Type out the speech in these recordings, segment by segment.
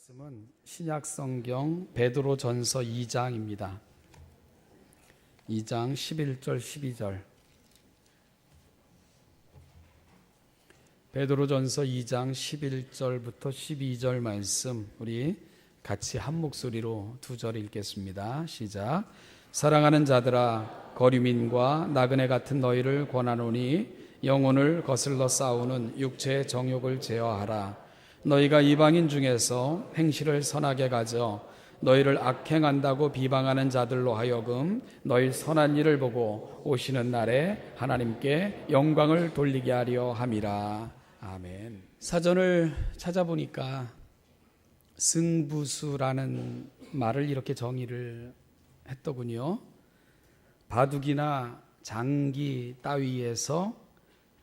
말씀은 신약성경 베드로전서 2장입니다. 2장 11절 12절. 베드로전서 2장 11절부터 12절 말씀 우리 같이 한 목소리로 두 절 읽겠습니다. 시작. 사랑하는 자들아, 거류민과 나그네 같은 너희를 권하노니 영혼을 거슬러 싸우는 육체의 정욕을 제어하라. 너희가 이방인 중에서 행실을 선하게 가져 너희를 악행한다고 비방하는 자들로 하여금 너희 선한 일을 보고 오시는 날에 하나님께 영광을 돌리게 하려 함이라. 아멘. 사전을 찾아보니까 승부수라는 말을 이렇게 정의를 했더군요. 바둑이나 장기 따위에서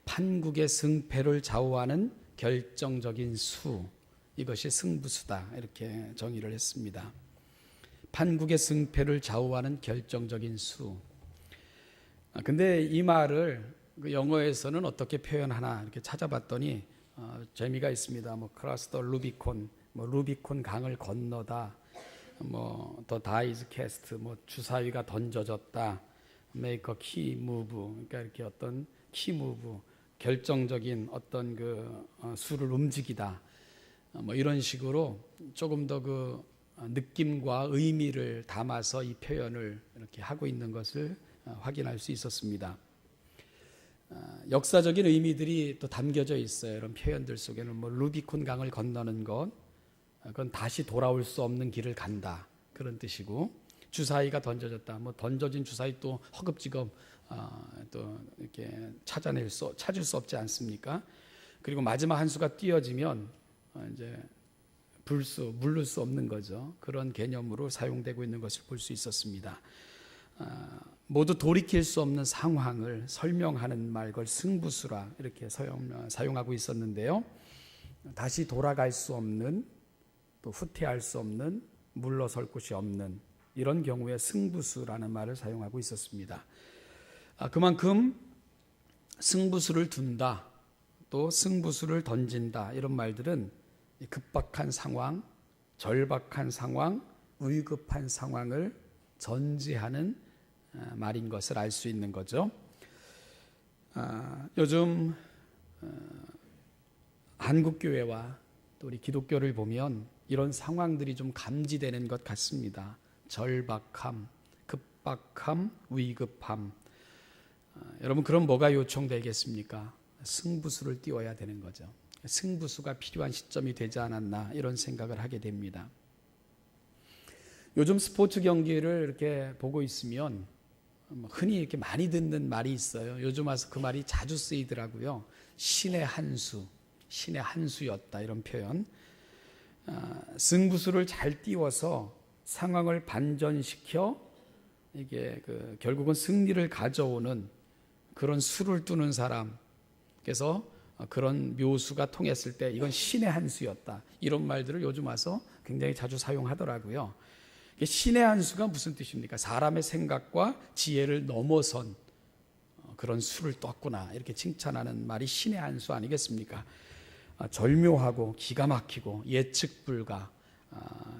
판국의 승패를 좌우하는 결정적인 수, 이것이 승부수다, 이렇게 정의를 했습니다. 판국의 승패를 좌우하는 결정적인 수. 근데 이 말을 영어에서는 어떻게 표현하나 이렇게 찾아봤더니 재미가 있습니다. 크로스 더 루비콘, 루비콘 강을 건너다, 더 다이즈 캐스트, 주사위가 던져졌다, make a key move, 그러니까 이렇게 어떤 키 무브, 결정적인 어떤 수를 움직이다, 이런 식으로 조금 더 그 느낌과 의미를 담아서 이 표현을 이렇게 하고 있는 것을 확인할 수 있었습니다. 역사적인 의미들이 또 담겨져 있어요. 이런 표현들 속에는 루비콘 강을 건너는 것, 그건 다시 돌아올 수 없는 길을 간다, 그런 뜻이고, 주사위가 던져졌다, 던져진 주사위 또 허겁지겁 또 이렇게 찾을 수 없지 않습니까? 그리고 마지막 한 수가 띄어지면 이제 물를 수 없는 거죠. 그런 개념으로 사용되고 있는 것을 볼 수 있었습니다. 모두 돌이킬 수 없는 상황을 설명하는 말, 그걸 승부수라 이렇게 사용하고 있었는데요. 다시 돌아갈 수 없는, 또 후퇴할 수 없는, 물러설 곳이 없는 이런 경우에 승부수라는 말을 사용하고 있었습니다. 그만큼 승부수를 둔다, 또 승부수를 던진다, 이런 말들은 급박한 상황, 절박한 상황, 위급한 상황을 전제하는 말인 것을 알 수 있는 거죠. 요즘 한국교회와 또 우리 기독교를 보면 이런 상황들이 좀 감지되는 것 같습니다. 절박함, 급박함, 위급함. 여러분, 그럼 뭐가 요청되겠습니까? 승부수를 띄워야 되는 거죠. 승부수가 필요한 시점이 되지 않았나, 이런 생각을 하게 됩니다. 요즘 스포츠 경기를 이렇게 보고 있으면 흔히 이렇게 많이 듣는 말이 있어요. 요즘 와서 그 말이 자주 쓰이더라고요. 신의 한 수, 신의 한 수였다, 이런 표현. 승부수를 잘 띄워서 상황을 반전시켜 이게 결국은 승리를 가져오는 그런 수를 두는 사람, 그래서 그런 묘수가 통했을 때 이건 신의 한 수였다, 이런 말들을 요즘 와서 굉장히 자주 사용하더라고요. 신의 한 수가 무슨 뜻입니까? 사람의 생각과 지혜를 넘어선 그런 수를 떴구나, 이렇게 칭찬하는 말이 신의 한 수 아니겠습니까? 절묘하고 기가 막히고 예측 불가,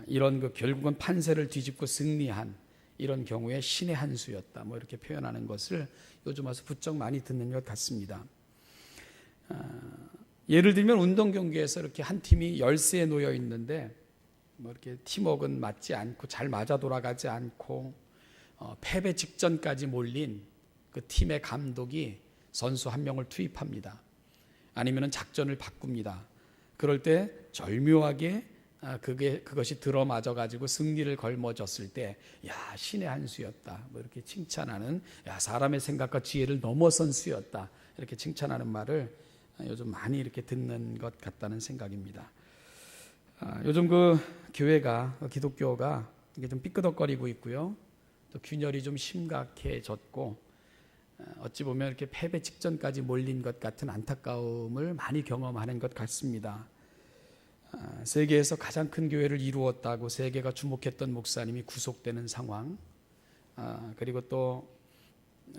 이런 결국은 판세를 뒤집고 승리한 이런 경우에 신의 한 수였다, 이렇게 표현하는 것을 요즘 와서 부쩍 많이 듣는 것 같습니다. 예를 들면 운동 경기에서 이렇게 한 팀이 열세에 놓여 있는데 이렇게 팀워크는 맞지 않고 잘 맞아 돌아가지 않고 패배 직전까지 몰린 그 팀의 감독이 선수 한 명을 투입합니다. 아니면 작전을 바꿉니다. 그럴 때 절묘하게 그것이 들어맞아 가지고 승리를 걸머졌을 때, 야, 신의 한 수였다, 이렇게 칭찬하는, 야, 사람의 생각과 지혜를 넘어선 수였다, 이렇게 칭찬하는 말을 요즘 많이 이렇게 듣는 것 같다는 생각입니다. 요즘 교회가, 기독교가 이게 좀 삐끄덕거리고 있고요, 또 균열이 좀 심각해졌고, 어찌 보면 이렇게 패배 직전까지 몰린 것 같은 안타까움을 많이 경험하는 것 같습니다. 세계에서 가장 큰 교회를 이루었다고 세계가 주목했던 목사님이 구속되는 상황, 그리고 또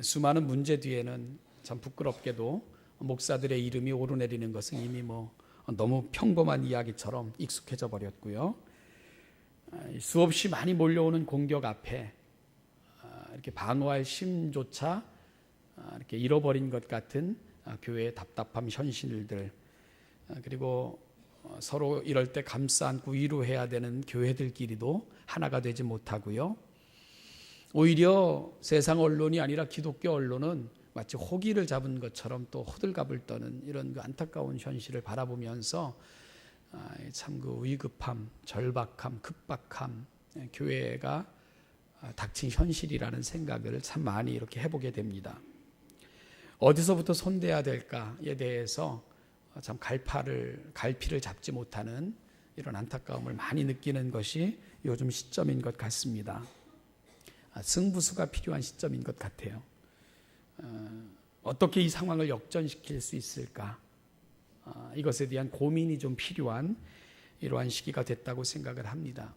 수많은 문제 뒤에는 참 부끄럽게도 목사들의 이름이 오르내리는 것은 이미 너무 평범한 이야기처럼 익숙해져 버렸고요. 수없이 많이 몰려오는 공격 앞에 이렇게 방어할 힘조차 이렇게 잃어버린 것 같은 교회의 답답함, 현실들, 그리고 서로 이럴 때 감싸 안고 위로해야 되는 교회들끼리도 하나가 되지 못하고요. 오히려 세상 언론이 아니라 기독교 언론은 마치 호기를 잡은 것처럼 또 호들갑을 떠는 이런 그 안타까운 현실을 바라보면서 참 그 위급함, 절박함, 급박함, 교회가 닥친 현실이라는 생각을 참 많이 이렇게 해보게 됩니다. 어디서부터 손대야 될까에 대해서 참 갈피를 잡지 못하는 이런 안타까움을 많이 느끼는 것이 요즘 시점인 것 같습니다. 승부수가 필요한 시점인 것 같아요. 어떻게 이 상황을 역전시킬 수 있을까? 이것에 대한 고민이 좀 필요한 이러한 시기가 됐다고 생각을 합니다.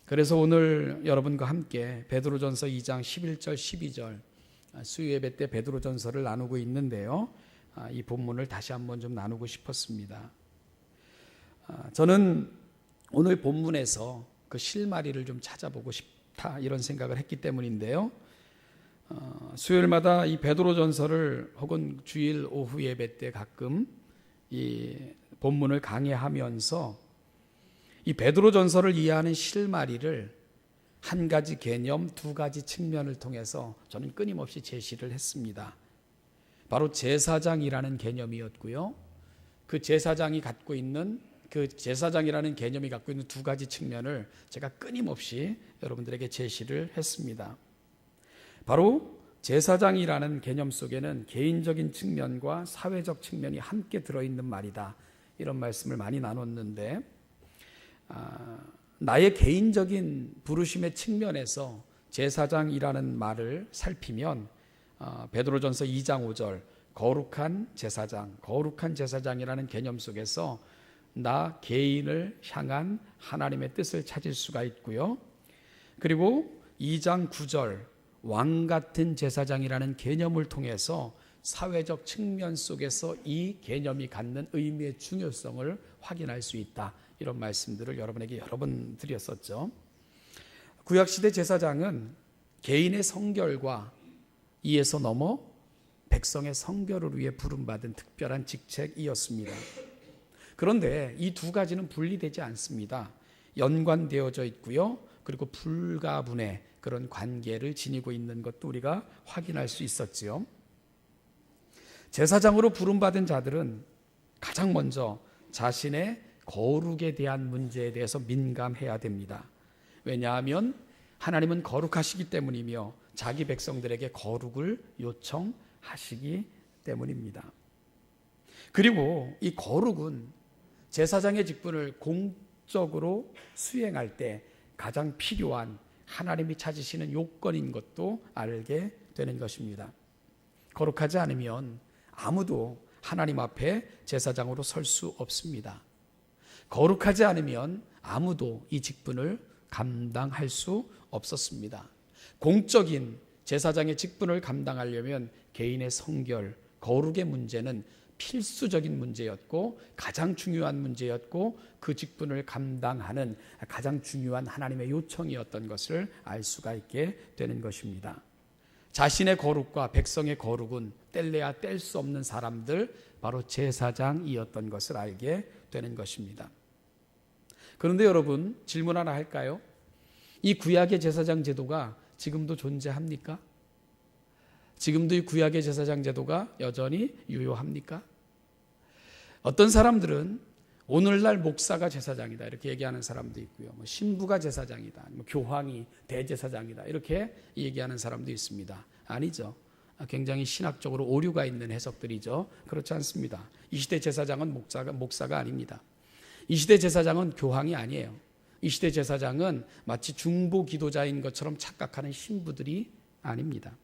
그래서 오늘 여러분과 함께 베드로전서 2장 11절 12절 수요예배 때 베드로전서를 나누고 있는데요. 이 본문을 다시 한번 좀 나누고 싶었습니다. 저는 오늘 본문에서 그 실마리를 좀 찾아보고 싶다 이런 생각을 했기 때문인데요. 수요일마다 이 베드로전서를 혹은 주일 오후 예배 때 가끔 이 본문을 강의하면서 이 베드로전서를 이해하는 실마리를 한 가지 개념, 두 가지 측면을 통해서 저는 끊임없이 제시를 했습니다. 바로 제사장이라는 개념이었고요. 그 제사장이라는 개념이 갖고 있는 두 가지 측면을 제가 끊임없이 여러분들에게 제시를 했습니다. 바로 제사장이라는 개념 속에는 개인적인 측면과 사회적 측면이 함께 들어있는 말이다. 이런 말씀을 많이 나눴는데 나의 개인적인 부르심의 측면에서 제사장이라는 말을 살피면 베드로전서 2장 5절 거룩한 제사장이라는 개념 속에서 나 개인을 향한 하나님의 뜻을 찾을 수가 있고요. 그리고 2장 9절 왕 같은 제사장이라는 개념을 통해서 사회적 측면 속에서 이 개념이 갖는 의미의 중요성을 확인할 수 있다. 이런 말씀들을 여러분에게 여러 번 드렸었죠. 구약시대 제사장은 개인의 성결과 이에서 넘어 백성의 성결을 위해 부름받은 특별한 직책이었습니다. 그런데 이 두 가지는 분리되지 않습니다. 연관되어져 있고요. 그리고 불가분의 그런 관계를 지니고 있는 것도 우리가 확인할 수 있었지요. 제사장으로 부름받은 자들은 가장 먼저 자신의 거룩에 대한 문제에 대해서 민감해야 됩니다. 왜냐하면 하나님은 거룩하시기 때문이며 자기 백성들에게 거룩을 요청하시기 때문입니다. 그리고 이 거룩은 제사장의 직분을 공적으로 수행할 때 가장 필요한 하나님이 찾으시는 요건인 것도 알게 되는 것입니다. 거룩하지 않으면 아무도 하나님 앞에 제사장으로 설 수 없습니다. 거룩하지 않으면 아무도 이 직분을 감당할 수 없었습니다. 공적인 제사장의 직분을 감당하려면 개인의 성결, 거룩의 문제는 필수적인 문제였고 가장 중요한 문제였고 그 직분을 감당하는 가장 중요한 하나님의 요청이었던 것을 알 수가 있게 되는 것입니다. 자신의 거룩과 백성의 거룩은 뗄래야 뗄 수 없는 사람들, 바로 제사장이었던 것을 알게 되는 것입니다. 그런데 여러분, 질문 하나 할까요? 이 구약의 제사장 제도가 지금도 존재합니까? 지금도 이 구약의 제사장 제도가 여전히 유효합니까? 어떤 사람들은 오늘날 목사가 제사장이다 이렇게 얘기하는 사람도 있고요. 신부가 제사장이다, 교황이 대제사장이다 이렇게 얘기하는 사람도 있습니다. 아니죠. 굉장히 신학적으로 오류가 있는 해석들이죠. 그렇지 않습니다. 이 시대 제사장은 목사가 아닙니다. 이 시대 제사장은 교황이 아니에요. 이 시대 제사장은 마치 중보 기도자인 것처럼 착각하는 신부들이 아닙니다.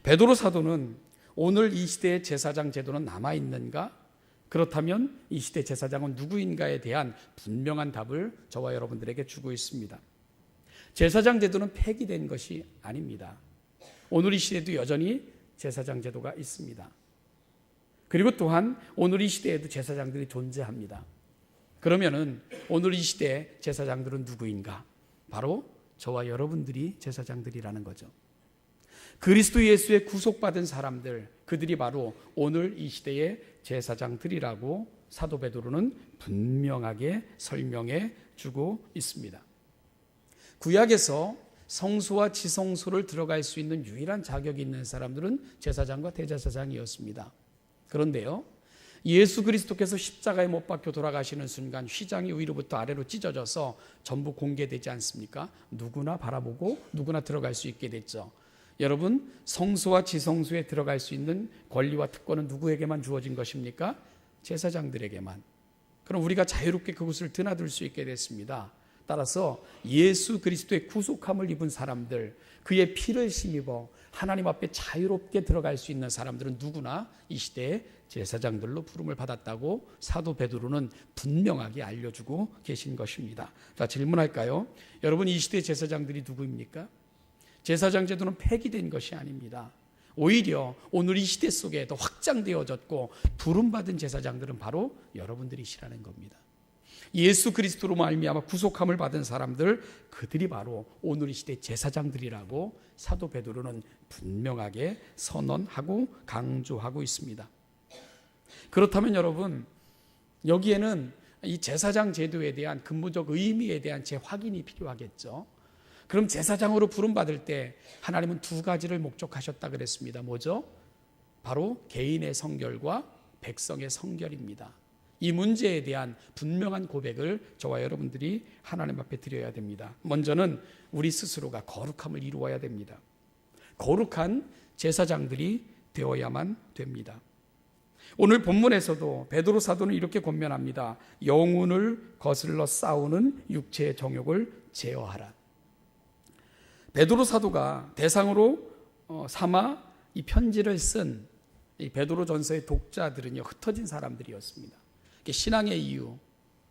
베드로 사도는 오늘 이 시대의 제사장 제도는 남아있는가? 그렇다면 이 시대 제사장은 누구인가에 대한 분명한 답을 저와 여러분들에게 주고 있습니다. 제사장 제도는 폐기된 것이 아닙니다. 오늘 이 시대에도 여전히 제사장 제도가 있습니다. 그리고 또한 오늘 이 시대에도 제사장들이 존재합니다. 그러면은 오늘 이 시대 제사장들은 누구인가? 바로 저와 여러분들이 제사장들이라는 거죠. 그리스도 예수의 구속받은 사람들, 그들이 바로 오늘 이 시대의 제사장들이라고 사도 베드로는 분명하게 설명해 주고 있습니다. 구약에서 성소와 지성소를 들어갈 수 있는 유일한 자격이 있는 사람들은 제사장과 대제사장이었습니다. 그런데요, 예수 그리스도께서 십자가에 못 박혀 돌아가시는 순간 휘장이 위로부터 아래로 찢어져서 전부 공개되지 않습니까? 누구나 바라보고 누구나 들어갈 수 있게 됐죠. 여러분, 성소와 지성소에 들어갈 수 있는 권리와 특권은 누구에게만 주어진 것입니까? 제사장들에게만. 그럼 우리가 자유롭게 그곳을 드나들 수 있게 됐습니다. 따라서 예수 그리스도의 구속함을 입은 사람들, 그의 피를 힘입어 하나님 앞에 자유롭게 들어갈 수 있는 사람들은 누구나 이 시대에 제사장들로 부름을 받았다고 사도 베드로는 분명하게 알려주고 계신 것입니다. 자, 질문할까요? 여러분, 이 시대의 제사장들이 누구입니까? 제사장 제도는 폐기된 것이 아닙니다. 오히려 오늘 이 시대 속에 더 확장되어졌고 부름받은 제사장들은 바로 여러분들이시라는 겁니다. 예수 그리스도로 말미암아 구속함을 받은 사람들, 그들이 바로 오늘 이 시대 제사장들이라고 사도 베드로는 분명하게 선언하고 강조하고 있습니다. 그렇다면 여러분, 여기에는 이 제사장 제도에 대한 근본적 의미에 대한 재확인이 필요하겠죠. 그럼 제사장으로 부름받을 때 하나님은 두 가지를 목적하셨다 그랬습니다. 뭐죠? 바로 개인의 성결과 백성의 성결입니다. 이 문제에 대한 분명한 고백을 저와 여러분들이 하나님 앞에 드려야 됩니다. 먼저는 우리 스스로가 거룩함을 이루어야 됩니다. 거룩한 제사장들이 되어야만 됩니다. 오늘 본문에서도 베드로 사도는 이렇게 권면합니다. 영혼을 거슬러 싸우는 육체의 정욕을 제어하라. 베드로 사도가 대상으로 삼아 이 편지를 쓴 이 베드로 전서의 독자들은요, 흩어진 사람들이었습니다. 신앙의 이유,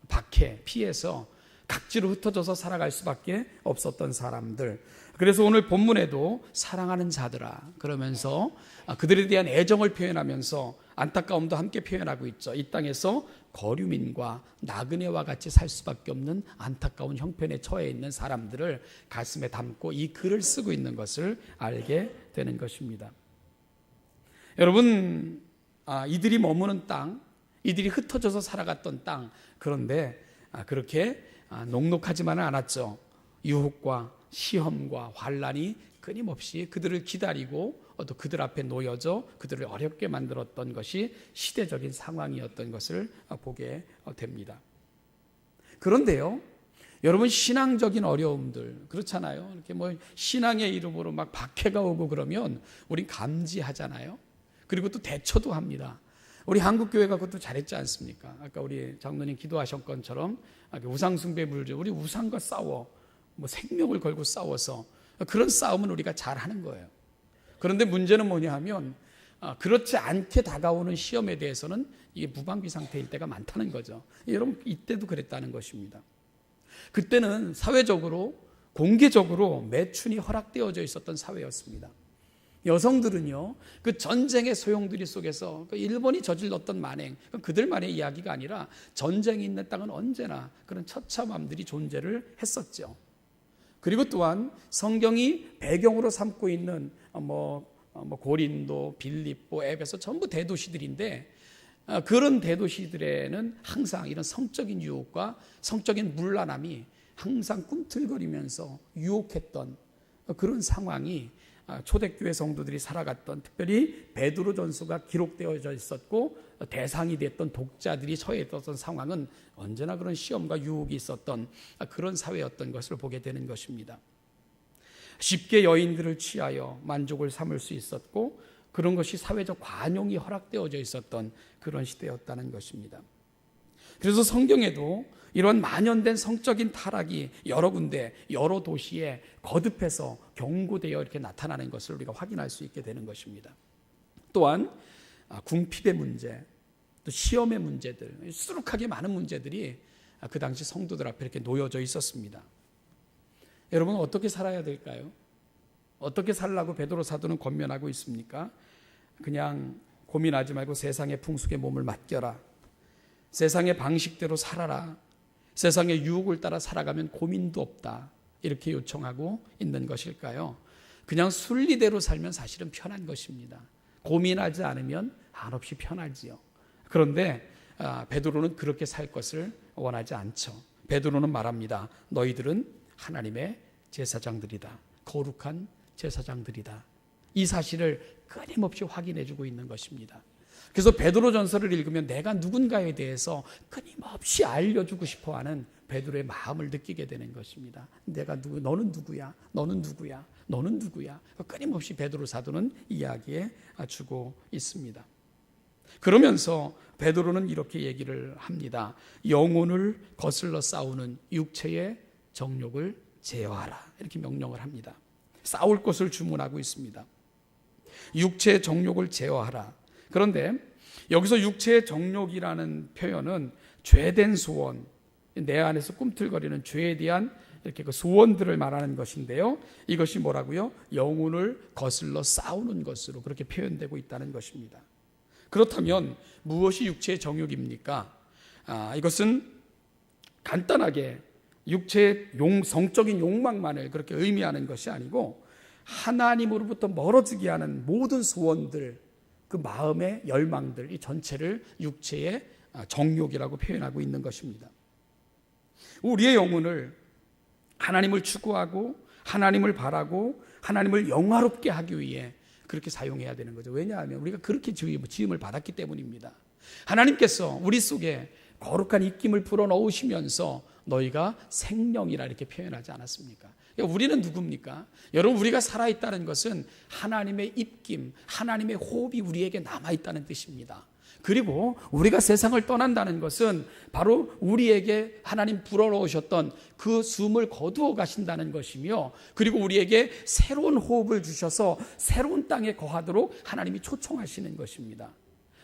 박해, 피해서 각지로 흩어져서 살아갈 수밖에 없었던 사람들. 그래서 오늘 본문에도 사랑하는 자들아 그러면서 그들에 대한 애정을 표현하면서 안타까움도 함께 표현하고 있죠. 이 땅에서 거류민과 나그네와 같이 살 수밖에 없는 안타까운 형편에 처해 있는 사람들을 가슴에 담고 이 글을 쓰고 있는 것을 알게 되는 것입니다. 여러분, 이들이 머무는 땅, 이들이 흩어져서 살아갔던 땅, 그런데 그렇게 녹록하지만은 않았죠. 유혹과 시험과 환난이 끊임없이 그들을 기다리고 또 그들 앞에 놓여져 그들을 어렵게 만들었던 것이 시대적인 상황이었던 것을 보게 됩니다. 그런데요, 여러분, 신앙적인 어려움들 그렇잖아요. 이렇게 뭐 신앙의 이름으로 막 박해가 오고 그러면 우린 감지하잖아요. 그리고 또 대처도 합니다. 우리 한국교회가 그것도 잘했지 않습니까? 아까 우리 장로님 기도하신 것처럼 우상숭배 물질, 우리 우상과 싸워, 뭐 생명을 걸고 싸워서 그런 싸움은 우리가 잘하는 거예요. 그런데 문제는 뭐냐 하면 그렇지 않게 다가오는 시험에 대해서는 이게 무방비 상태일 때가 많다는 거죠. 여러분, 이때도 그랬다는 것입니다. 그때는 사회적으로 공개적으로 매춘이 허락되어져 있었던 사회였습니다. 여성들은요, 그 전쟁의 소용돌이 속에서 일본이 저질렀던 만행, 그들만의 이야기가 아니라 전쟁이 있는 땅은 언제나 그런 처참함들이 존재를 했었죠. 그리고 또한 성경이 배경으로 삼고 있는 고린도, 빌립보, 에베소 전부 대도시들인데 그런 대도시들에는 항상 이런 성적인 유혹과 성적인 문란함이 항상 꿈틀거리면서 유혹했던 그런 상황이 초대교회 성도들이 살아갔던, 특별히 베드로 전서가 기록되어져 있었고 대상이 됐던 독자들이 처해 있었던 상황은 언제나 그런 시험과 유혹이 있었던 그런 사회였던 것을 보게 되는 것입니다. 쉽게 여인들을 취하여 만족을 삼을 수 있었고 그런 것이 사회적 관용이 허락되어져 있었던 그런 시대였다는 것입니다. 그래서 성경에도 이런 만연된 성적인 타락이 여러 군데, 여러 도시에 거듭해서 경고되어 이렇게 나타나는 것을 우리가 확인할 수 있게 되는 것입니다. 또한 궁핍의 문제, 또 시험의 문제들, 수룩하게 많은 문제들이 그 당시 성도들 앞에 이렇게 놓여져 있었습니다. 여러분, 어떻게 살아야 될까요? 어떻게 살라고 베드로 사도는 권면하고 있습니까? 그냥 고민하지 말고 세상의 풍속에 몸을 맡겨라. 세상의 방식대로 살아라. 세상의 유혹을 따라 살아가면 고민도 없다. 이렇게 요청하고 있는 것일까요? 그냥 순리대로 살면 사실은 편한 것입니다. 고민하지 않으면 한없이 편하지요. 그런데 베드로는 그렇게 살 것을 원하지 않죠. 베드로는 말합니다. 너희들은 하나님의 제사장들이다. 거룩한 제사장들이다. 이 사실을 끊임없이 확인해주고 있는 것입니다. 그래서 베드로 전서를 읽으면 내가 누군가에 대해서 끊임없이 알려주고 싶어하는 베드로의 마음을 느끼게 되는 것입니다. 너는 누구야? 너는 누구야? 너는 누구야? 끊임없이 베드로 사도는 이야기해 주고 있습니다. 그러면서 베드로는 이렇게 얘기를 합니다. 영혼을 거슬러 싸우는 육체의 정욕을 제어하라. 이렇게 명령을 합니다. 싸울 것을 주문하고 있습니다. 육체의 정욕을 제어하라. 그런데 여기서 육체의 정욕이라는 표현은 죄된 소원, 내 안에서 꿈틀거리는 죄에 대한 이렇게 그 소원들을 말하는 것인데요. 이것이 뭐라고요? 영혼을 거슬러 싸우는 것으로 그렇게 표현되고 있다는 것입니다. 그렇다면 무엇이 육체의 정욕입니까? 이것은 간단하게 육체의 성적인 욕망만을 그렇게 의미하는 것이 아니고 하나님으로부터 멀어지게 하는 모든 소원들, 그 마음의 열망들, 이 전체를 육체의 정욕이라고 표현하고 있는 것입니다. 우리의 영혼을 하나님을 추구하고 하나님을 바라고 하나님을 영화롭게 하기 위해 그렇게 사용해야 되는 거죠. 왜냐하면 우리가 그렇게 지음을 받았기 때문입니다. 하나님께서 우리 속에 거룩한 입김을 불어넣으시면서 너희가 생명이라 이렇게 표현하지 않았습니까? 그러니까 우리는 누굽니까? 여러분, 우리가 살아있다는 것은 하나님의 입김, 하나님의 호흡이 우리에게 남아있다는 뜻입니다. 그리고 우리가 세상을 떠난다는 것은 바로 우리에게 하나님 불어넣으셨던 그 숨을 거두어 가신다는 것이며, 그리고 우리에게 새로운 호흡을 주셔서 새로운 땅에 거하도록 하나님이 초청하시는 것입니다.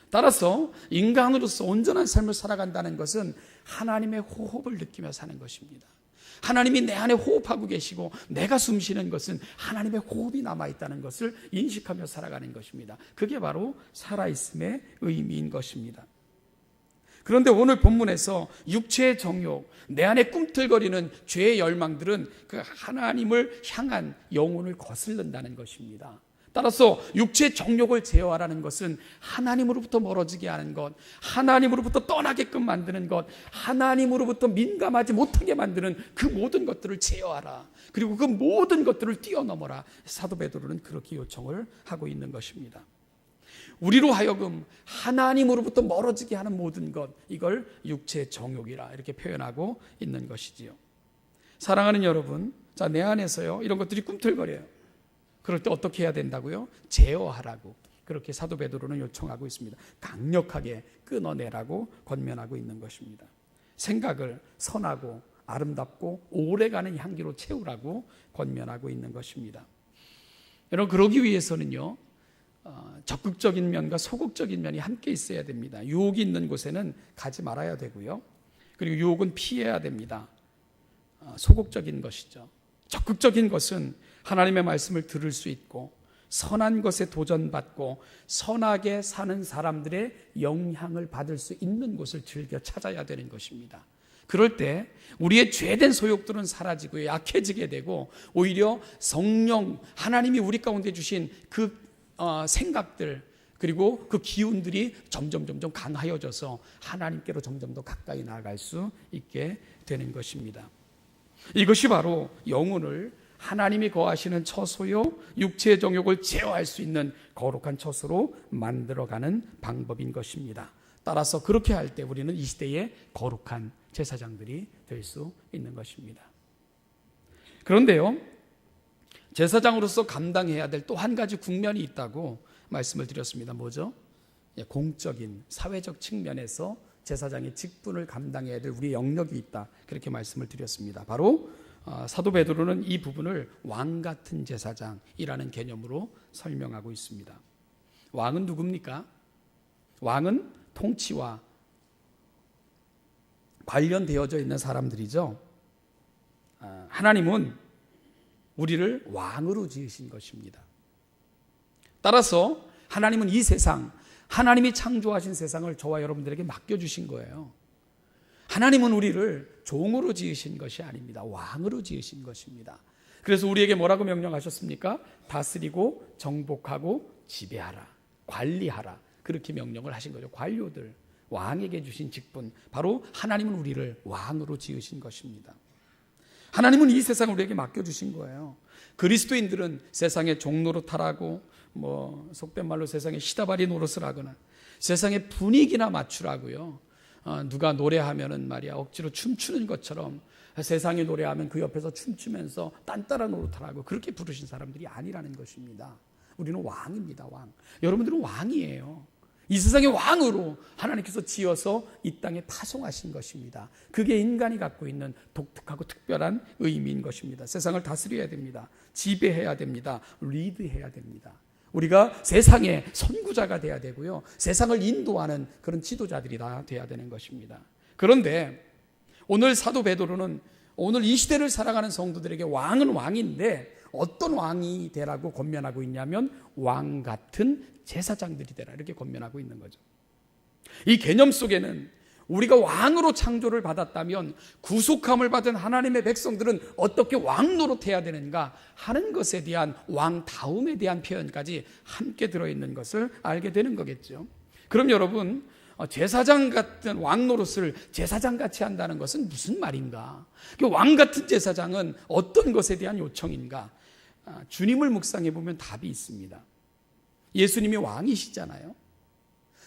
따라서 인간으로서 온전한 삶을 살아간다는 것은 하나님의 호흡을 느끼며 사는 것입니다. 하나님이 내 안에 호흡하고 계시고 내가 숨 쉬는 것은 하나님의 호흡이 남아있다는 것을 인식하며 살아가는 것입니다. 그게 바로 살아있음의 의미인 것입니다. 그런데 오늘 본문에서 육체의 정욕, 내 안에 꿈틀거리는 죄의 열망들은 그 하나님을 향한 영혼을 거슬른다는 것입니다. 따라서 육체의 정욕을 제어하라는 것은 하나님으로부터 멀어지게 하는 것, 하나님으로부터 떠나게끔 만드는 것, 하나님으로부터 민감하지 못하게 만드는 그 모든 것들을 제어하라. 그리고 그 모든 것들을 뛰어넘어라. 사도 베드로는 그렇게 요청을 하고 있는 것입니다. 우리로 하여금 하나님으로부터 멀어지게 하는 모든 것, 이걸 육체의 정욕이라 이렇게 표현하고 있는 것이지요. 사랑하는 여러분, 자, 내 안에서요 이런 것들이 꿈틀거려요. 그럴 때 어떻게 해야 된다고요? 제어하라고 그렇게 사도 베드로는 요청하고 있습니다. 강력하게 끊어내라고 권면하고 있는 것입니다. 생각을 선하고 아름답고 오래가는 향기로 채우라고 권면하고 있는 것입니다. 여러분, 그러기 위해서는요 적극적인 면과 소극적인 면이 함께 있어야 됩니다. 유혹이 있는 곳에는 가지 말아야 되고요. 그리고 유혹은 피해야 됩니다. 소극적인 것이죠. 적극적인 것은 하나님의 말씀을 들을 수 있고 선한 것에 도전받고 선하게 사는 사람들의 영향을 받을 수 있는 곳을 즐겨 찾아야 되는 것입니다. 그럴 때 우리의 죄된 소욕들은 사라지고 약해지게 되고 오히려 성령, 하나님이 우리 가운데 주신 그 생각들 그리고 그 기운들이 점점 강하여져서 하나님께로 점점 더 가까이 나아갈 수 있게 되는 것입니다. 이것이 바로 영혼을 하나님이 거하시는 처소요 육체의 정욕을 제어할 수 있는 거룩한 처소로 만들어가는 방법인 것입니다. 따라서 그렇게 할 때 우리는 이 시대의 거룩한 제사장들이 될 수 있는 것입니다. 그런데요, 제사장으로서 감당해야 될 또 한 가지 국면이 있다고 말씀을 드렸습니다. 뭐죠? 공적인 사회적 측면에서 제사장의 직분을 감당해야 될 우리의 영역이 있다, 그렇게 말씀을 드렸습니다. 바로 사도 베드로는 이 부분을 왕 같은 제사장이라는 개념으로 설명하고 있습니다. 왕은 누굽니까? 왕은 통치와 관련되어져 있는 사람들이죠. 하나님은 우리를 왕으로 지으신 것입니다. 따라서 하나님은 이 세상 하나님이 창조하신 세상을 저와 여러분들에게 맡겨주신 거예요. 하나님은 우리를 종으로 지으신 것이 아닙니다. 왕으로 지으신 것입니다. 그래서 우리에게 뭐라고 명령하셨습니까? 다스리고 정복하고 지배하라, 관리하라, 그렇게 명령을 하신 거죠. 관료들, 왕에게 주신 직분, 바로 하나님은 우리를 왕으로 지으신 것입니다. 하나님은 이 세상을 우리에게 맡겨주신 거예요. 그리스도인들은 세상의 종노릇하라고, 속된 말로 세상의 시다바리 노릇을 하거나 세상의 분위기나 맞추라고요. 누가 노래하면은 말이야 억지로 춤추는 것처럼 세상이 노래하면 그 옆에서 춤추면서 딴따라 노릇하라고 그렇게 부르신 사람들이 아니라는 것입니다. 우리는 왕입니다. 왕. 여러분들은 왕이에요. 이 세상의 왕으로 하나님께서 지어서 이 땅에 파송하신 것입니다. 그게 인간이 갖고 있는 독특하고 특별한 의미인 것입니다. 세상을 다스려야 됩니다. 지배해야 됩니다. 리드해야 됩니다. 우리가 세상의 선구자가 돼야 되고요. 세상을 인도하는 그런 지도자들이 다 돼야 되는 것입니다. 그런데 오늘 사도 베드로는 오늘 이 시대를 살아가는 성도들에게 왕은 왕인데 어떤 왕이 되라고 권면하고 있냐면 왕 같은 제사장들이 되라, 이렇게 권면하고 있는 거죠. 이 개념 속에는 우리가 왕으로 창조를 받았다면 구속함을 받은 하나님의 백성들은 어떻게 왕 노릇해야 되는가 하는 것에 대한 왕다움에 대한 표현까지 함께 들어있는 것을 알게 되는 거겠죠. 그럼 여러분, 제사장 같은 왕 노릇을 제사장같이 한다는 것은 무슨 말인가? 왕 같은 제사장은 어떤 것에 대한 요청인가? 주님을 묵상해 보면 답이 있습니다. 예수님이 왕이시잖아요.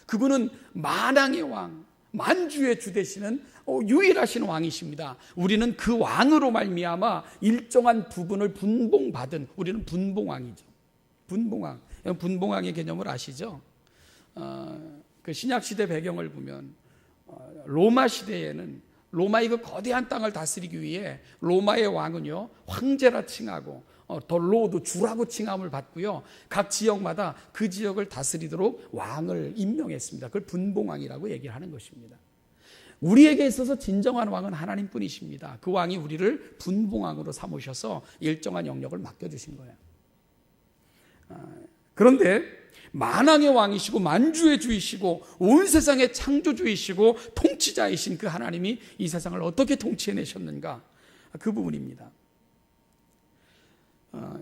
그분은 만왕의 왕, 만주의 주 되시는 유일하신 왕이십니다. 우리는 그 왕으로 말미암아 일정한 부분을 분봉받은, 우리는 분봉왕이죠. 분봉왕. 분봉왕의 개념을 아시죠? 그 신약시대 배경을 보면 로마 시대에는 로마의 그 거대한 땅을 다스리기 위해 로마의 왕은요 황제라 칭하고 더 로드 주라고 칭함을 받고요, 각 지역마다 그 지역을 다스리도록 왕을 임명했습니다. 그걸 분봉왕이라고 얘기를 하는 것입니다. 우리에게 있어서 진정한 왕은 하나님뿐이십니다. 그 왕이 우리를 분봉왕으로 삼으셔서 일정한 영역을 맡겨주신 거예요. 그런데 만왕의 왕이시고 만주의 주이시고 온 세상의 창조주이시고 통치자이신 그 하나님이 이 세상을 어떻게 통치해내셨는가, 그 부분입니다.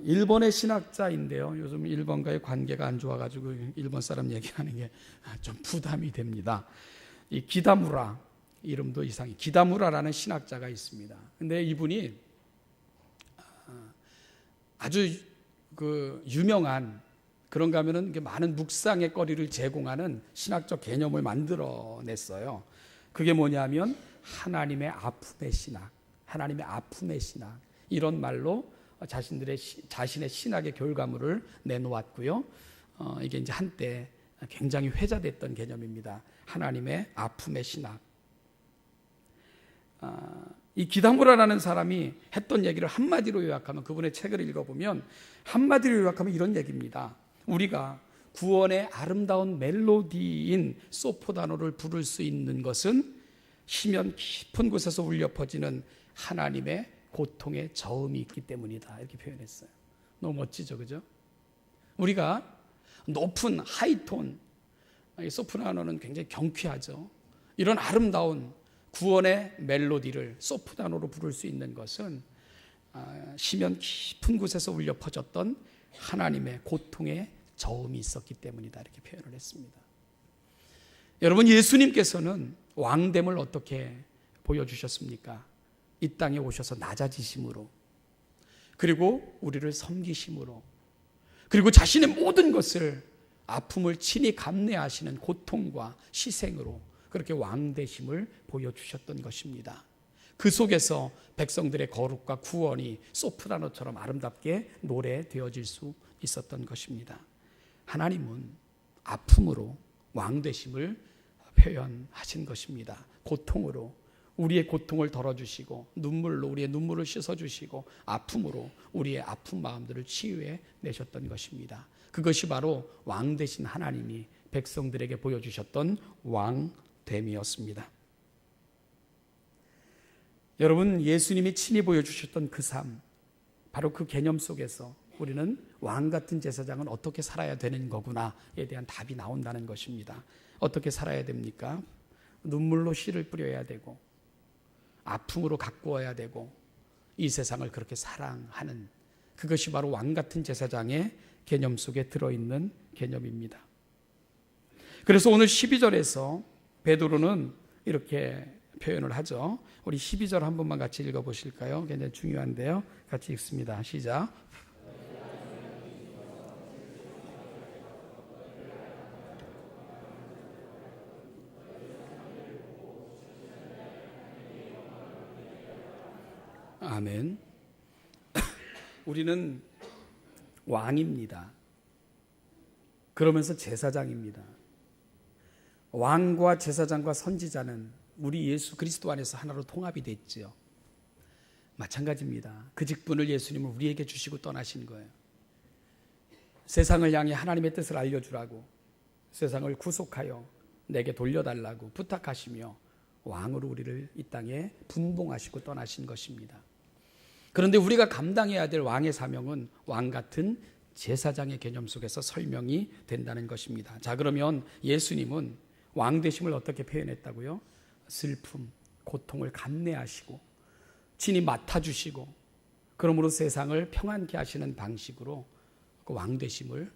일본의 신학자인데요, 요즘 일본과의 관계가 안 좋아가지고 일본 사람 얘기하는 게 좀 부담이 됩니다. 이 기다무라, 이름도 이상해, 기다무라라는 신학자가 있습니다. 근데 이분이 아주 그 유명한, 그런가 하면은 많은 묵상의 거리를 제공하는 신학적 개념을 만들어냈어요. 그게 뭐냐면 하나님의 아픔의 신학, 하나님의 아픔의 신학, 이런 말로 자신의 신학의 결과물을 내놓았고요. 이게 이제 한때 굉장히 회자됐던 개념입니다. 하나님의 아픔의 신학. 이 기다무라라는 사람이 했던 얘기를 한마디로 요약하면, 그분의 책을 읽어보면 한마디로 요약하면 이런 얘기입니다. 우리가 구원의 아름다운 멜로디인 소포다노를 부를 수 있는 것은 심연 깊은 곳에서 울려 퍼지는 하나님의 고통의 저음이 있기 때문이다, 이렇게 표현했어요. 너무 멋지죠, 그죠? 우리가 높은 하이톤, 소프라노는 굉장히 경쾌하죠. 이런 아름다운 구원의 멜로디를 소프라노로 부를 수 있는 것은 심연 깊은 곳에서 울려 퍼졌던 하나님의 고통의 저음이 있었기 때문이다, 이렇게 표현을 했습니다. 여러분, 예수님께서는 왕됨을 어떻게 보여주셨습니까? 이 땅에 오셔서 낮아지심으로, 그리고 우리를 섬기심으로, 그리고 자신의 모든 것을, 아픔을 친히 감내하시는 고통과 희생으로 그렇게 왕되심을 보여주셨던 것입니다. 그 속에서 백성들의 거룩과 구원이 소프라노처럼 아름답게 노래되어질 수 있었던 것입니다. 하나님은 아픔으로 왕되심을 표현하신 것입니다. 고통으로 우리의 고통을 덜어주시고, 눈물로 우리의 눈물을 씻어주시고, 아픔으로 우리의 아픈 마음들을 치유해 내셨던 것입니다. 그것이 바로 왕 되신 하나님이 백성들에게 보여주셨던 왕됨이었습니다. 여러분, 예수님이 친히 보여주셨던 그 삶, 바로 그 개념 속에서 우리는 왕 같은 제사장은 어떻게 살아야 되는 거구나에 대한 답이 나온다는 것입니다. 어떻게 살아야 됩니까? 눈물로 씨를 뿌려야 되고 아픔으로 가꾸어야 되고 이 세상을 그렇게 사랑하는, 그것이 바로 왕 같은 제사장의 개념 속에 들어있는 개념입니다. 그래서 오늘 12절에서 베드로는 이렇게 표현을 하죠. 우리 12절 한 번만 같이 읽어보실까요? 굉장히 중요한데요. 같이 읽습니다. 시작. 아멘. 우리는 왕입니다. 그러면서 제사장입니다. 왕과 제사장과 선지자는 우리 예수 그리스도 안에서 하나로 통합이 됐지요. 마찬가지입니다. 그 직분을 예수님은 우리에게 주시고 떠나신 거예요. 세상을 향해 하나님의 뜻을 알려주라고, 세상을 구속하여 내게 돌려달라고 부탁하시며 왕으로 우리를 이 땅에 분봉하시고 떠나신 것입니다. 그런데 우리가 감당해야 될 왕의 사명은 왕 같은 제사장의 개념 속에서 설명이 된다는 것입니다. 자, 그러면 예수님은 왕 되심을 어떻게 표현했다고요? 슬픔, 고통을 감내하시고 친히 맡아주시고 그러므로 세상을 평안케 하시는 방식으로 그 왕 되심을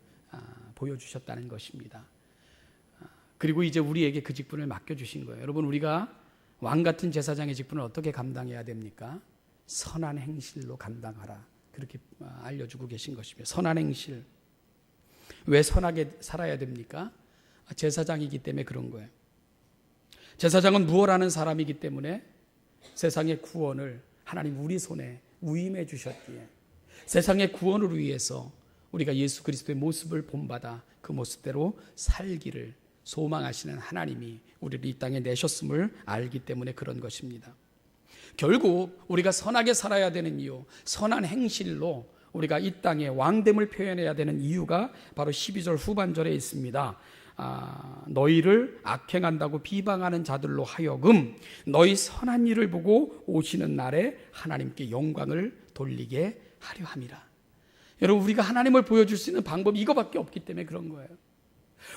보여주셨다는 것입니다. 그리고 이제 우리에게 그 직분을 맡겨주신 거예요. 여러분, 우리가 왕 같은 제사장의 직분을 어떻게 감당해야 됩니까? 선한 행실로 감당하라, 그렇게 알려주고 계신 것입니다. 선한 행실. 왜 선하게 살아야 됩니까? 제사장이기 때문에 그런 거예요. 제사장은 무엇하는 사람이기 때문에 세상의 구원을 하나님 우리 손에 위임해 주셨기에 세상의 구원을 위해서 우리가 예수 그리스도의 모습을 본받아 그 모습대로 살기를 소망하시는 하나님이 우리를 이 땅에 내셨음을 알기 때문에 그런 것입니다. 결국 우리가 선하게 살아야 되는 이유, 선한 행실로 우리가 이 땅에 왕됨을 표현해야 되는 이유가 바로 12절 후반절에 있습니다. 너희를 악행한다고 비방하는 자들로 하여금 너희 선한 일을 보고 오시는 날에 하나님께 영광을 돌리게 하려 함이라. 여러분, 우리가 하나님을 보여줄 수 있는 방법이 이거밖에 없기 때문에 그런 거예요.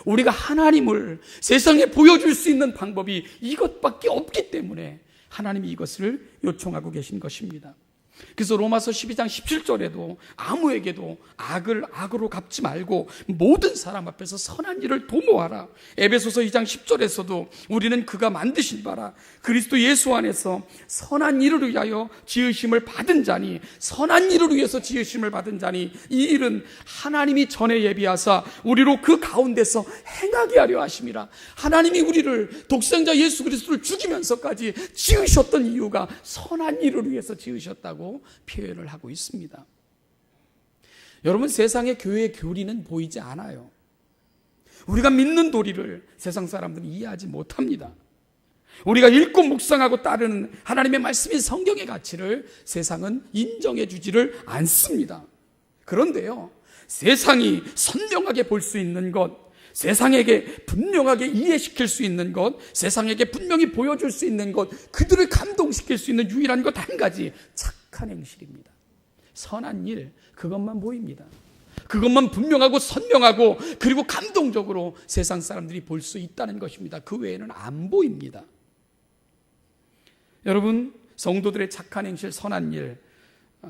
우리가 하나님을 세상에 보여줄 수 있는 방법이 이것밖에 없기 때문에 하나님이 이것을 요청하고 계신 것입니다. 그래서 로마서 12장 17절에도 아무에게도 악을 악으로 갚지 말고 모든 사람 앞에서 선한 일을 도모하라. 에베소서 2장 10절에서도 우리는 그가 만드신 바라 그리스도 예수 안에서 선한 일을 위하여 지으심을 받은 자니, 선한 일을 위해서 지으심을 받은 자니 이 일은 하나님이 전에 예비하사 우리로 그 가운데서 행하게 하려 하심이라. 하나님이 우리를 독생자 예수 그리스도를 죽이면서까지 지으셨던 이유가 선한 일을 위해서 지으셨다고 표현을 하고 있습니다. 여러분, 세상의 교회의 교리는 보이지 않아요. 우리가 믿는 도리를 세상 사람들은 이해하지 못합니다. 우리가 읽고 묵상하고 따르는 하나님의 말씀인 성경의 가치를 세상은 인정해 주지를 않습니다. 그런데요, 세상이 선명하게 볼 수 있는 것, 세상에게 분명하게 이해시킬 수 있는 것, 세상에게 분명히 보여줄 수 있는 것, 그들을 감동시킬 수 있는 유일한 것 한 가지, 착한 행실입니다. 선한 일, 그것만 보입니다. 그것만 분명하고 선명하고 그리고 감동적으로 세상 사람들이 볼 수 있다는 것입니다. 그 외에는 안 보입니다. 여러분, 성도들의 착한 행실, 선한 일,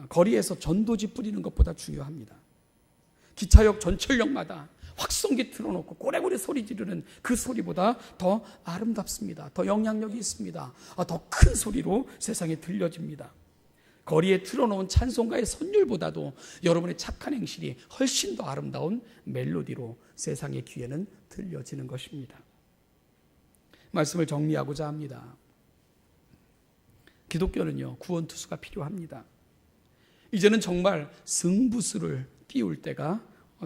거리에서 전도지 뿌리는 것보다 중요합니다. 기차역 전철역마다 확성기 틀어놓고 고래고래 소리 지르는 그 소리보다 더 아름답습니다. 더 영향력이 있습니다. 더 큰 소리로 세상에 들려집니다. 거리에 틀어놓은 찬송가의 선율보다도 여러분의 착한 행실이 훨씬 더 아름다운 멜로디로 세상의 귀에는 들려지는 것입니다. 말씀을 정리하고자 합니다. 기독교는요, 구원투수가 필요합니다. 이제는 정말 승부수를 띄울 때가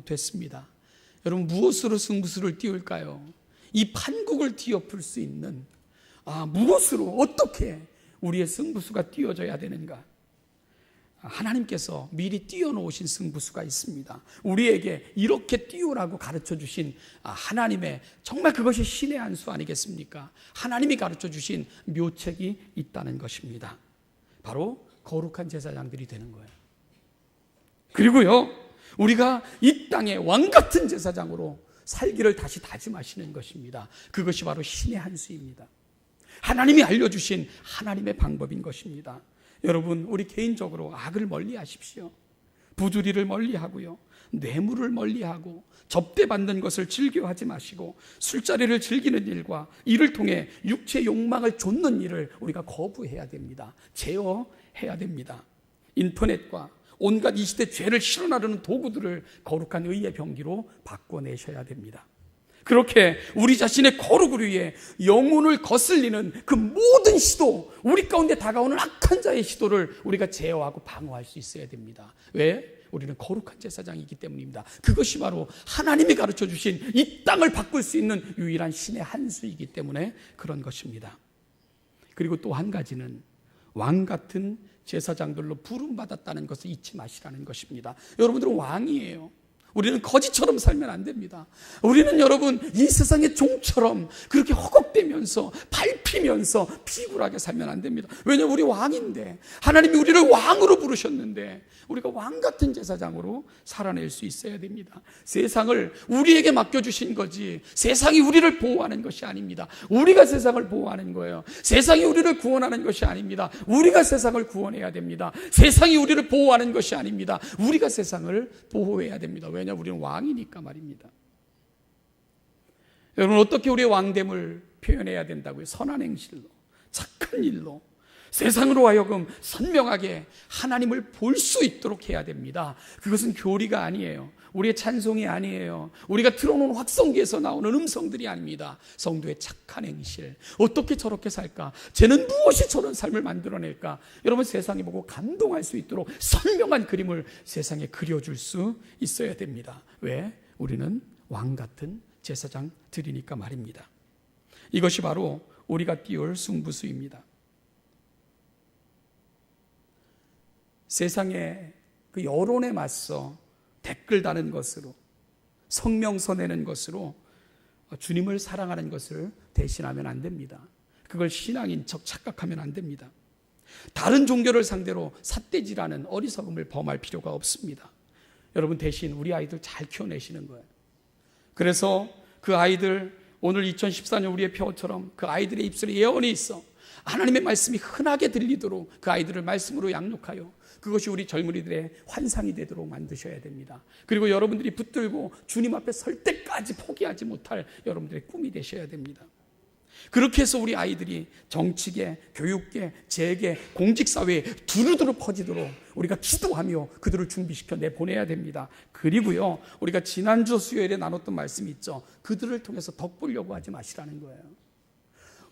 됐습니다. 여러분, 무엇으로 승부수를 띄울까요? 이 판국을 뒤엎을 수 있는 무엇으로, 어떻게 우리의 승부수가 띄워져야 되는가? 하나님께서 미리 띄워놓으신 승부수가 있습니다. 우리에게 이렇게 띄우라고 가르쳐 주신 하나님의, 정말 그것이 신의 한 수 아니겠습니까? 하나님이 가르쳐 주신 묘책이 있다는 것입니다. 바로 거룩한 제사장들이 되는 거예요. 그리고요, 우리가 이 땅에 왕같은 제사장으로 살기를 다시 다짐하시는 것입니다. 그것이 바로 신의 한 수입니다. 하나님이 알려주신 하나님의 방법인 것입니다. 여러분, 우리 개인적으로 악을 멀리하십시오. 부주리를 멀리하고요, 뇌물을 멀리하고 접대받는 것을 즐겨하지 마시고 술자리를 즐기는 일과 이를 통해 육체 욕망을 좇는 일을 우리가 거부해야 됩니다. 제어해야 됩니다. 인터넷과 온갖 이 시대 죄를 실현하려는 도구들을 거룩한 의의 병기로 바꿔내셔야 됩니다. 그렇게 우리 자신의 거룩을 위해 영혼을 거슬리는 그 모든 시도, 우리 가운데 다가오는 악한 자의 시도를 우리가 제어하고 방어할 수 있어야 됩니다. 왜? 우리는 거룩한 제사장이기 때문입니다. 그것이 바로 하나님이 가르쳐 주신 이 땅을 바꿀 수 있는 유일한 신의 한 수이기 때문에 그런 것입니다. 그리고 또 한 가지는 왕 같은 제사장들로 부름받았다는 것을 잊지 마시라는 것입니다. 여러분들은 왕이에요. 우리는 거지처럼 살면 안 됩니다. 우리는 여러분 이 세상의 종처럼 그렇게 허걱대면서 밟히면서 비굴하게 살면 안 됩니다. 왜냐하면 우리 왕인데, 하나님이 우리를 왕으로 부르셨는데 우리가 왕 같은 제사장으로 살아낼 수 있어야 됩니다. 세상을 우리에게 맡겨주신 거지 세상이 우리를 보호하는 것이 아닙니다. 우리가 세상을 보호하는 거예요. 세상이 우리를 구원하는 것이 아닙니다. 우리가 세상을 구원해야 됩니다. 세상이 우리를 보호하는 것이 아닙니다. 우리가 세상을 보호해야 됩니다. 왜냐하면 우리는 왕이니까 말입니다. 여러분, 어떻게 우리의 왕됨을 표현해야 된다고요? 선한 행실로, 착한 일로, 세상으로 하여금 선명하게 하나님을 볼 수 있도록 해야 됩니다. 그것은 교리가 아니에요. 우리의 찬송이 아니에요. 우리가 틀어놓은 확성기에서 나오는 음성들이 아닙니다. 성도의 착한 행실, 어떻게 저렇게 살까? 쟤는 무엇이 저런 삶을 만들어낼까? 여러분, 세상이 보고 감동할 수 있도록 선명한 그림을 세상에 그려줄 수 있어야 됩니다. 왜? 우리는 왕 같은 제사장들이니까 말입니다. 이것이 바로 우리가 띄울 승부수입니다. 세상의 그 여론에 맞서 댓글 다는 것으로, 성명서 내는 것으로 주님을 사랑하는 것을 대신하면 안 됩니다. 그걸 신앙인 척 착각하면 안 됩니다. 다른 종교를 상대로 삿대질하는 어리석음을 범할 필요가 없습니다. 여러분, 대신 우리 아이들 잘 키워내시는 거예요. 그래서 그 아이들, 오늘 2014년 우리의 표처럼 그 아이들의 입술에 예언이 있어 하나님의 말씀이 흔하게 들리도록 그 아이들을 말씀으로 양육하여 그것이 우리 젊은이들의 환상이 되도록 만드셔야 됩니다. 그리고 여러분들이 붙들고 주님 앞에 설 때까지 포기하지 못할 여러분들의 꿈이 되셔야 됩니다. 그렇게 해서 우리 아이들이 정치계, 교육계, 재계, 공직사회에 두루두루 퍼지도록 우리가 기도하며 그들을 준비시켜 내보내야 됩니다. 그리고요, 우리가 지난주 수요일에 나눴던 말씀이 있죠. 그들을 통해서 덕 보려고 하지 마시라는 거예요.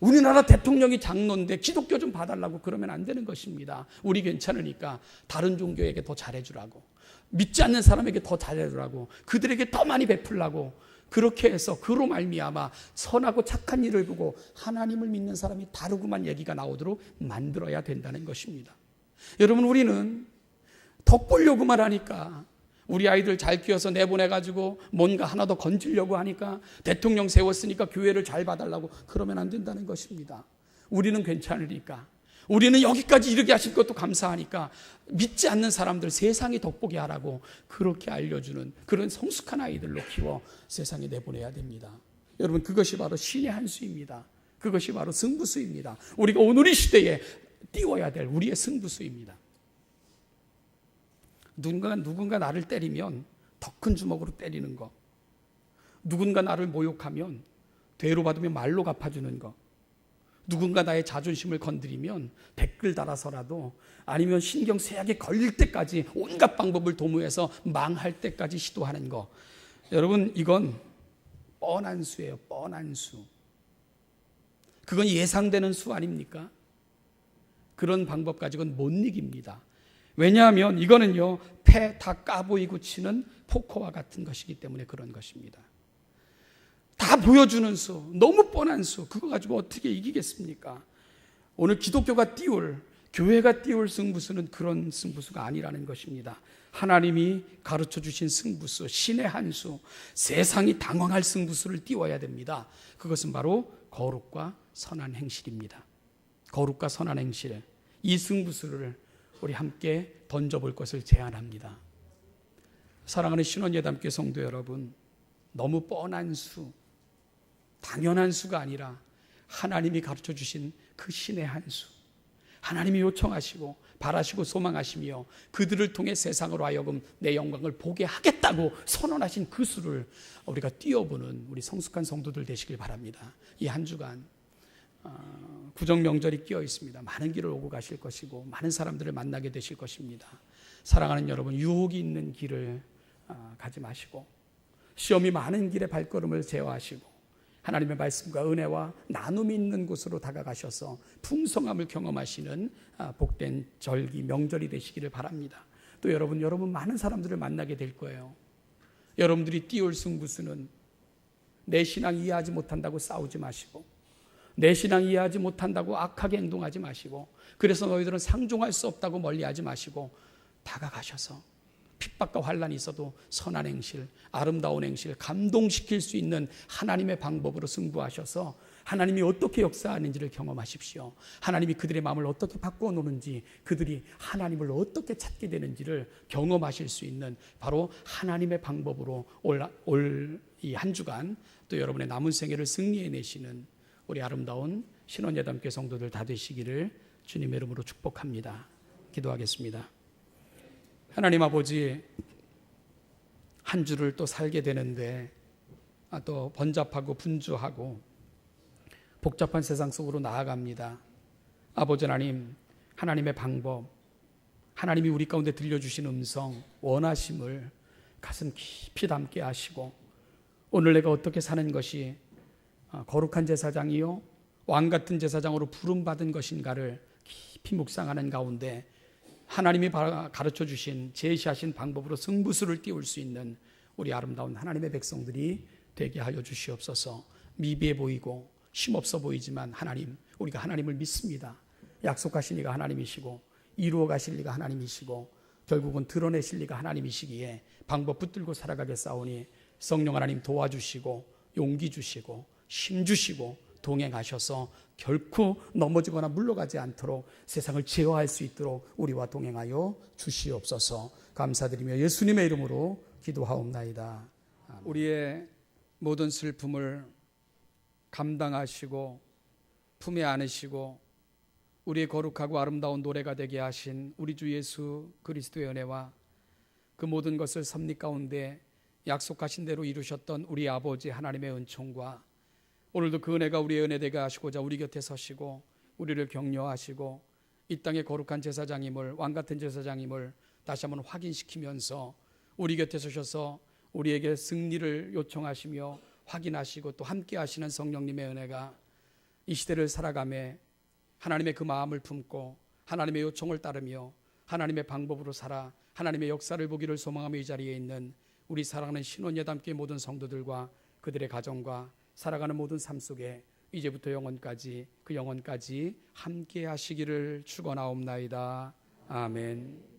우리나라 대통령이 장로인데 기독교 좀 봐달라고 그러면 안 되는 것입니다. 우리 괜찮으니까 다른 종교에게 더 잘해주라고, 믿지 않는 사람에게 더 잘해주라고, 그들에게 더 많이 베풀라고, 그렇게 해서 그로 말미암아 선하고 착한 일을 보고 하나님을 믿는 사람이 다르구만 얘기가 나오도록 만들어야 된다는 것입니다. 여러분, 우리는 덕 보려고만 하니까, 우리 아이들 잘 키워서 내보내가지고 뭔가 하나 더 건지려고 하니까, 대통령 세웠으니까 교회를 잘 봐달라고 그러면 안 된다는 것입니다. 우리는 괜찮으니까, 우리는 여기까지 이르게 하신 것도 감사하니까 믿지 않는 사람들 세상이 덕보게 하라고 그렇게 알려주는 그런 성숙한 아이들로 키워 세상에 내보내야 됩니다. 여러분, 그것이 바로 신의 한 수입니다. 그것이 바로 승부수입니다. 우리가 오늘 이 시대에 띄워야 될 우리의 승부수입니다. 누군가 나를 때리면 더 큰 주먹으로 때리는 거, 누군가 나를 모욕하면 되로 받으면 말로 갚아주는 거, 누군가 나의 자존심을 건드리면 댓글 달아서라도, 아니면 신경 쇠약에 걸릴 때까지 온갖 방법을 도모해서 망할 때까지 시도하는 거, 여러분, 이건 뻔한 수예요. 뻔한 수. 그건 예상되는 수 아닙니까? 그런 방법 가지고는 못 이깁니다. 왜냐하면 이거는요, 패 다 까보이고 치는 포커와 같은 것이기 때문에 그런 것입니다. 다 보여주는 수, 너무 뻔한 수, 그거 가지고 어떻게 이기겠습니까? 오늘 기독교가 띄울, 교회가 띄울 승부수는 그런 승부수가 아니라는 것입니다. 하나님이 가르쳐 주신 승부수, 신의 한 수, 세상이 당황할 승부수를 띄워야 됩니다. 그것은 바로 거룩과 선한 행실입니다. 거룩과 선한 행실, 이 승부수를 우리 함께 던져볼 것을 제안합니다. 사랑하는 신원예담교회 성도 여러분, 너무 뻔한 수, 당연한 수가 아니라 하나님이 가르쳐 주신 그 신의 한 수, 하나님이 요청하시고 바라시고 소망하시며 그들을 통해 세상으로 하여금 내 영광을 보게 하겠다고 선언하신 그 수를 우리가 뛰어보는 우리 성숙한 성도들 되시길 바랍니다. 이 한 주간 구정 명절이 끼어 있습니다. 많은 길을 오고 가실 것이고 많은 사람들을 만나게 되실 것입니다. 사랑하는 여러분, 유혹이 있는 길을 가지 마시고 시험이 많은 길에 발걸음을 제어하시고 하나님의 말씀과 은혜와 나눔이 있는 곳으로 다가가셔서 풍성함을 경험하시는 복된 절기 명절이 되시기를 바랍니다. 또 여러분 많은 사람들을 만나게 될 거예요. 여러분들이 띄울 승부수는 내 신앙 이해하지 못한다고 싸우지 마시고, 내 신앙 이해하지 못한다고 악하게 행동하지 마시고, 그래서 너희들은 상종할 수 없다고 멀리하지 마시고 다가가셔서 핍박과 환난이 있어도 선한 행실, 아름다운 행실, 감동시킬 수 있는 하나님의 방법으로 승부하셔서 하나님이 어떻게 역사하는지를 경험하십시오. 하나님이 그들의 마음을 어떻게 바꾸어 놓는지, 그들이 하나님을 어떻게 찾게 되는지를 경험하실 수 있는 바로 하나님의 방법으로 올 이 한 주간 또 여러분의 남은 생애를 승리해내시는 우리 아름다운 신원예담교회 성도들 다 되시기를 주님의 이름으로 축복합니다. 기도하겠습니다. 하나님 아버지, 한 주를 또 살게 되는데 또 번잡하고 분주하고 복잡한 세상 속으로 나아갑니다. 아버지 하나님, 하나님의 방법, 하나님이 우리 가운데 들려주신 음성, 원하심을 가슴 깊이 담게 하시고 오늘 내가 어떻게 사는 것이 거룩한 제사장이요 왕같은 제사장으로 부름받은 것인가를 깊이 묵상하는 가운데 하나님이 가르쳐 주신 제시하신 방법으로 승부수를 띄울 수 있는 우리 아름다운 하나님의 백성들이 되게 하여 주시옵소서. 미비해 보이고 힘없어 보이지만 하나님, 우리가 하나님을 믿습니다. 약속하신 이가 하나님이시고 이루어 가실 리가 하나님이시고 결국은 드러내실 리가 하나님이시기에 방법 붙들고 살아가겠사오니 성령 하나님 도와주시고 용기 주시고 힘 주시고 동행하셔서 결코 넘어지거나 물러가지 않도록 세상을 제어할 수 있도록 우리와 동행하여 주시옵소서. 감사드리며 예수님의 이름으로 기도하옵나이다. 우리의 모든 슬픔을 감당하시고 품에 안으시고 우리의 거룩하고 아름다운 노래가 되게 하신 우리 주 예수 그리스도의 은혜와 그 모든 것을 섭리 가운데 약속하신 대로 이루셨던 우리 아버지 하나님의 은총과 오늘도 그 은혜가 우리의 은혜 되게 하시고자 우리 곁에 서시고 우리를 격려하시고 이 땅의 거룩한 제사장임을, 왕같은 제사장임을 다시 한번 확인시키면서 우리 곁에 서셔서 우리에게 승리를 요청하시며 확인하시고 또 함께 하시는 성령님의 은혜가 이 시대를 살아가며 하나님의 그 마음을 품고 하나님의 요청을 따르며 하나님의 방법으로 살아 하나님의 역사를 보기를 소망하며 이 자리에 있는 우리 사랑하는 신원예담교회 모든 성도들과 그들의 가정과 살아가는 모든 삶 속에 이제부터 영원까지 그 영원까지 함께 하시기를 축원하옵나이다. 아멘.